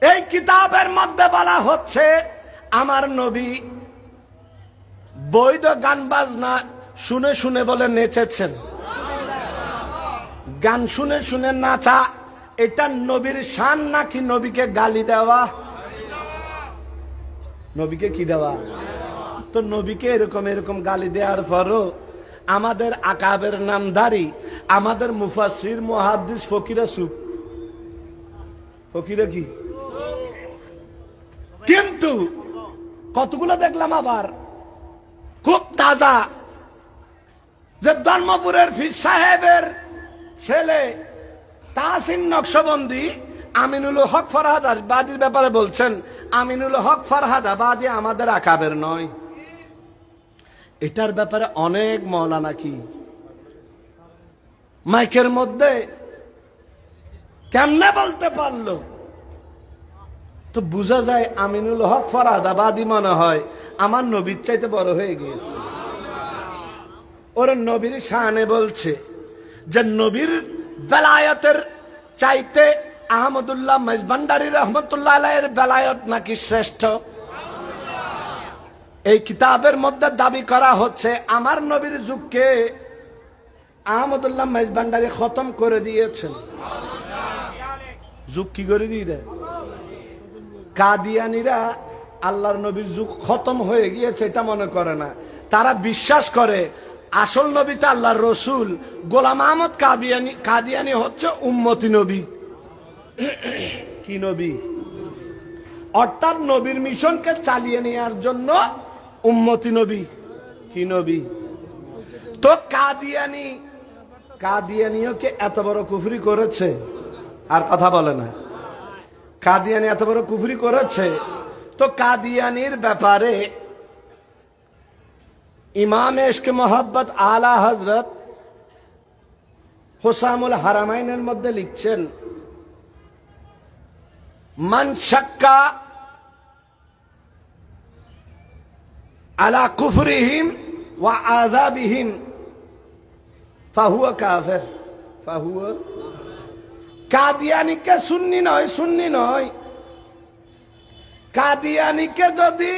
এই কিতাবের মধ্যে বলা হচ্ছে আমার নবী বৈধ গান বাজনা শুনে শুনে বলে নেচেছেন। গান শুনে শুনে নাচা এটা নবীর শান নাকি নবীকে গালি দেওয়া? নবীকে কি দেওয়া? তো নবীকে এরকম এরকম গালি দেওয়ার পরও আমাদের আকাবের নামধারী, আমাদের মুফাসসির, মুহাদ্দিস, ফকিরা চুপ। ফকিরা কি? কিন্তু কতগুলো দেখলাম আবার খুব তাজা, যে ধর্মপুরের পীর সাহেবের ছেলে তাহসিন নকশবন্দি আমিনুল হক ফরহাদাবাদীর ব্যাপারে বলছেন, আমিনুল হক ফরহাদাবাদী আমাদের আকাবের নয়। এটার ব্যাপারে অনেক মওলানা কি মাইকের মধ্যে কেমনে বলতে পারলো? তো বোঝা যায় আমিনুল হক ফরহাদাবাদী মনে হয় আমার নবীর চাইতে বড় হয়ে গিয়েছে। ওর নবীর শানে বলছে যে নবীর বেলায়েতের চাইতে আহমদুল্লাহ মেজবান্ডারি রহমতুল্লাহ আলাইহির বেলায়েত নাকি শ্রেষ্ঠ। এই কিতাবের মধ্যে দাবি করা হচ্ছে আমার নবীর যুগকে আহমদুল্লাহ মেজবান্ডারি খতম করে দিয়েছেন। যুগ কি করে দিয়ে দেয়? কাদিয়ানীরা আল্লাহর নবীর যুগ খতম হয়ে গিয়েছে এটা মনে করে না, তারা বিশ্বাস করে আসল নবী তো আল্লাহর রসুল, গোলাম আহমদ কাদিয়ানী হচ্ছে উম্মতি নবী। কি নবী? অর্থাৎ নবীর মিশনকে চালিয়ে নেওয়ার জন্য উম্মতি নবী। কি নবী? তো কাদিয়ানীও কে এত বড় কুফরি করেছে? আর কথা বলে না। কাদিয়ানী এত বড় কুফরি করেছে। তো কাদিয়ানীর ব্যাপারে ইমাম ইশকে মোহাব্বত আলা হযরত হুসামুল হারামাইনের মধ্যে লিখছেন, মান শাক্কা আলা কুফরিহিম ওয়া আযাবিহিম ফাহুয়া কাফির। ফাহুয়া কাদিয়ানীকে সুন্নি নয়। কাদিয়ানীকে যদি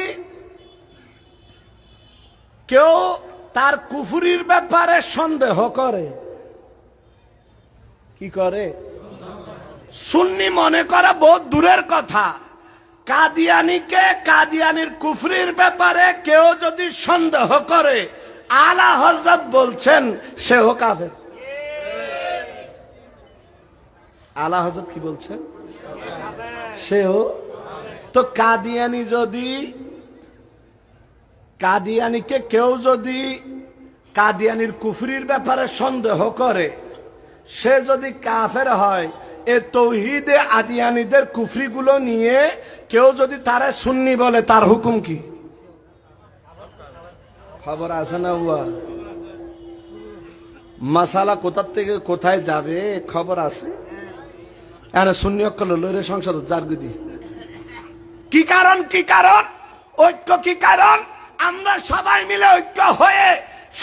কেউ তার কুফরির ব্যাপারে সন্দেহ করে, কি করে? সুন্নি মনে করা বহুত দূরের কথা, কাদিয়ানীকে কাদিয়ানীর কুফরির ব্যাপারে কেউ যদি সন্দেহ করে, আলা হযরত বলছেন সেও কাফের। আলা হযরত কি বলছেন? সেও। তো কাদিয়ানীকে কেউ যদি কাদিয়ানীর কুফরির ব্যাপারে সন্দেহ করে, সে যদি কাফের হয়, এ তৌহিদে আদিয়ানীদের কুফরিগুলো নিয়ে কেউ যদি তারা সুন্নি বলে, তার হুকুম কি? খবর আছে না? হুয়া মাসালা কোথা থেকে কোথায় যাবে খবর আছে। সুন্নি অক্কল লইরে সংসদ জারগুদি। কি কারণ? ঐক্য কি কারণ? আমরা সবাই মিলে ঐক্য হয়ে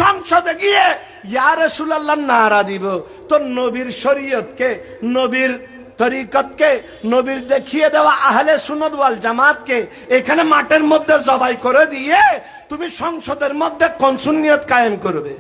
সংসদে গিয়ে ইয়া রাসূলুল্লাহ নারা দিব, তো নবীর শরীয়তকে, নবীর তরিকতকে, নবীর দেখিয়ে দেওয়া আহলে সুন্নাত ওয়াল জামাতকে এখানে মাঠের মধ্যে জবাই করে দিয়ে তুমি সংসদের মধ্যে কোন সুন্নিয়ত কায়েম করবে?